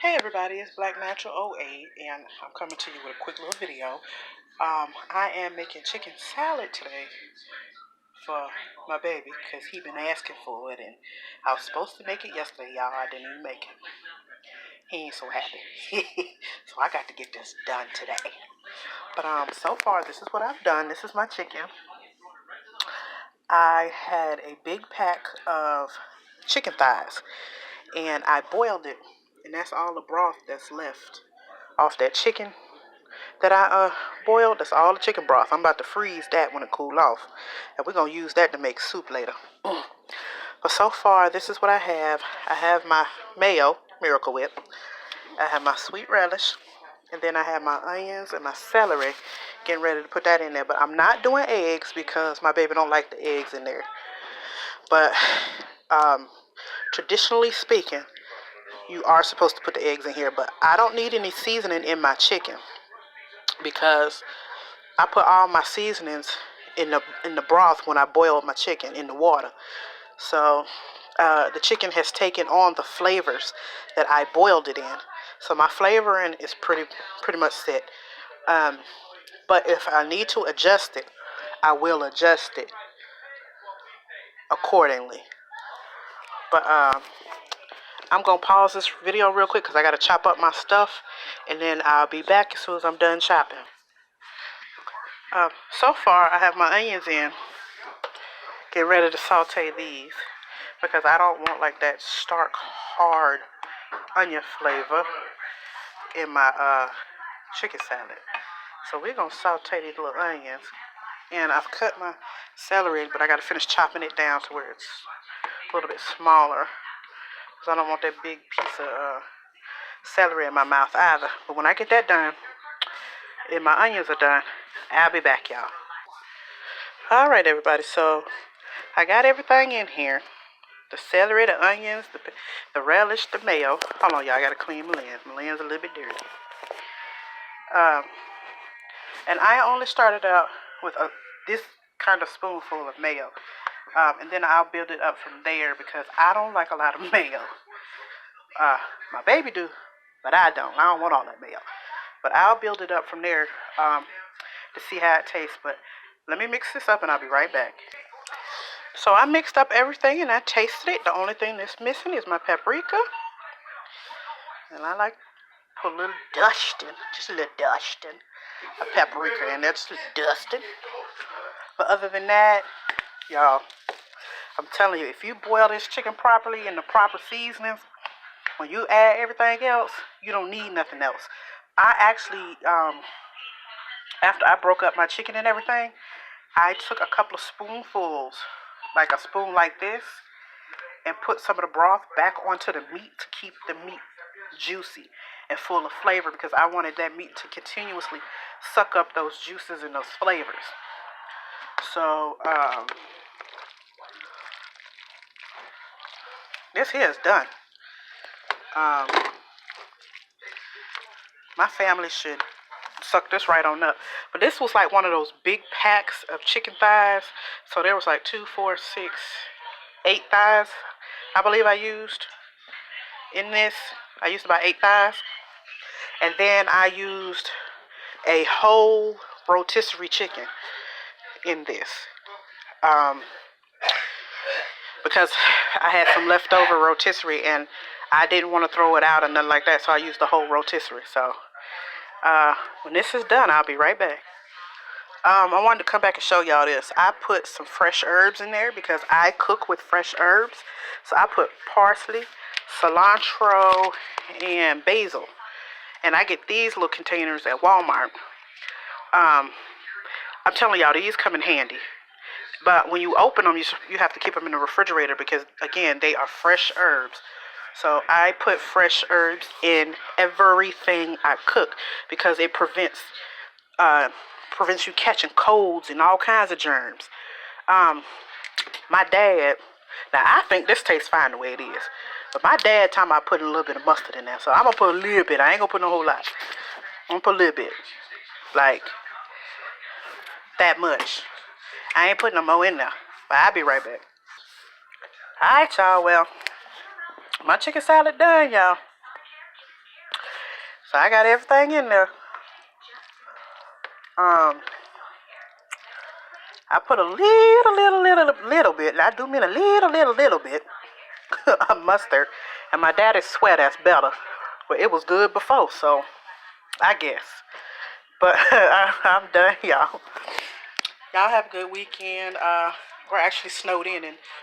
Hey everybody, it's Black Natural '08, and I'm coming to you with a quick little video. I am making chicken salad today for my baby because he been asking for it, and I was supposed to make it yesterday, y'all. I didn't even make it. He ain't so happy. So I got to get this done today. But so far this is what I've done. This is my chicken. I had a big pack of chicken thighs, and I boiled it, and that's all the broth that's left off that chicken that I boiled. That's all the chicken broth. I'm about to freeze that when it cool off, and we're gonna use that to make soup later. But so far this is what I have. I have my mayo, Miracle Whip. I have my sweet relish, and then I have my onions and my celery, getting ready to put that in there. But I'm not doing eggs because my baby don't like the eggs in there. But traditionally speaking, you are supposed to put the eggs in here, but I don't need any seasoning in my chicken because I put all my seasonings in the broth when I boil my chicken in the water. So the chicken has taken on the flavors that I boiled it in. So my flavoring is pretty much set. But if I need to adjust it, I will adjust it accordingly. But I'm going to pause this video real quick because I got to chop up my stuff, and then I'll be back as soon as I'm done chopping. So far, I have my onions in. Get ready to saute these because I don't want like that stark, hard onion flavor in my chicken salad. So we're going to saute these little onions. And I've cut my celery, but I got to finish chopping it down to where it's a little bit smaller, because I don't want that big piece of celery in my mouth either. But when I get that done and my onions are done, I'll be back, y'all. Alright everybody, so I got everything in here. The celery, the onions, the relish, the mayo. Hold on, y'all, I got to clean my lens. My lens a little bit dirty. And I only started out with this kind of spoonful of mayo. And then I'll build it up from there because I don't like a lot of mayo. My baby do, but I don't. I don't want all that mayo. But I'll build it up from there to see how it tastes. But let me mix this up and I'll be right back. So I mixed up everything and I tasted it. The only thing that's missing is my paprika. And I like to put a little dusting, just a little dusting of paprika, and that's just dusting. But other than that, y'all, I'm telling you, if you boil this chicken properly in the proper seasonings, when you add everything else, you don't need nothing else. I actually, after I broke up my chicken and everything, I took a couple of spoonfuls, like a spoon like this, and put some of the broth back onto the meat to keep the meat juicy and full of flavor, because I wanted that meat to continuously suck up those juices and those flavors. So, this here is done. My family should suck this right on up. But this was like one of those big packs of chicken thighs. So there was like 2, 4, 6, 8 thighs, I believe I used in this. I used about 8 thighs. And then I used a whole rotisserie chicken in this. Because I had some leftover rotisserie and I didn't want to throw it out or nothing like that, so I used the whole rotisserie. So when this is done, I'll be right back. I wanted to come back and show y'all this. I put some fresh herbs in there because I cook with fresh herbs. So I put parsley, cilantro, and basil. And I get these little containers at Walmart. I'm telling y'all, these come in handy. But when you open them, you have to keep them in the refrigerator because, again, they are fresh herbs. So I put fresh herbs in everything I cook because it prevents you catching colds and all kinds of germs. My dad, now I think this tastes fine the way it is, but my dad talking about putting a little bit of mustard in there. So I'm going to put a little bit. I ain't going to put no whole lot. I'm going to put a little bit. Like that much. I ain't putting no more in there. But I'll be right back. Alright, y'all. Well, my chicken salad done, y'all. So I got everything in there. I put a little bit. I do mean a little bit of mustard. And my daddy swear that's better. But it was good before, so I guess. But I'm done, y'all. Y'all have a good weekend. We're actually snowed in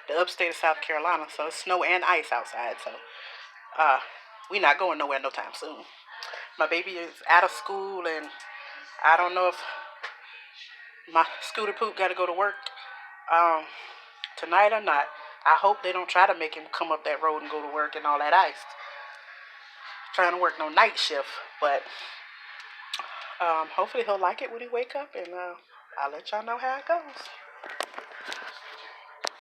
the upstate of South Carolina, so it's snow and ice outside. So we're not going nowhere no time soon. My baby is out of school, and I don't know if my scooter poop got to go to work tonight or not. I hope they don't try to make him come up that road and go to work and all that ice. Trying to work no night shift, but hopefully he'll like it when he wake up, and I'll let y'all know how it goes.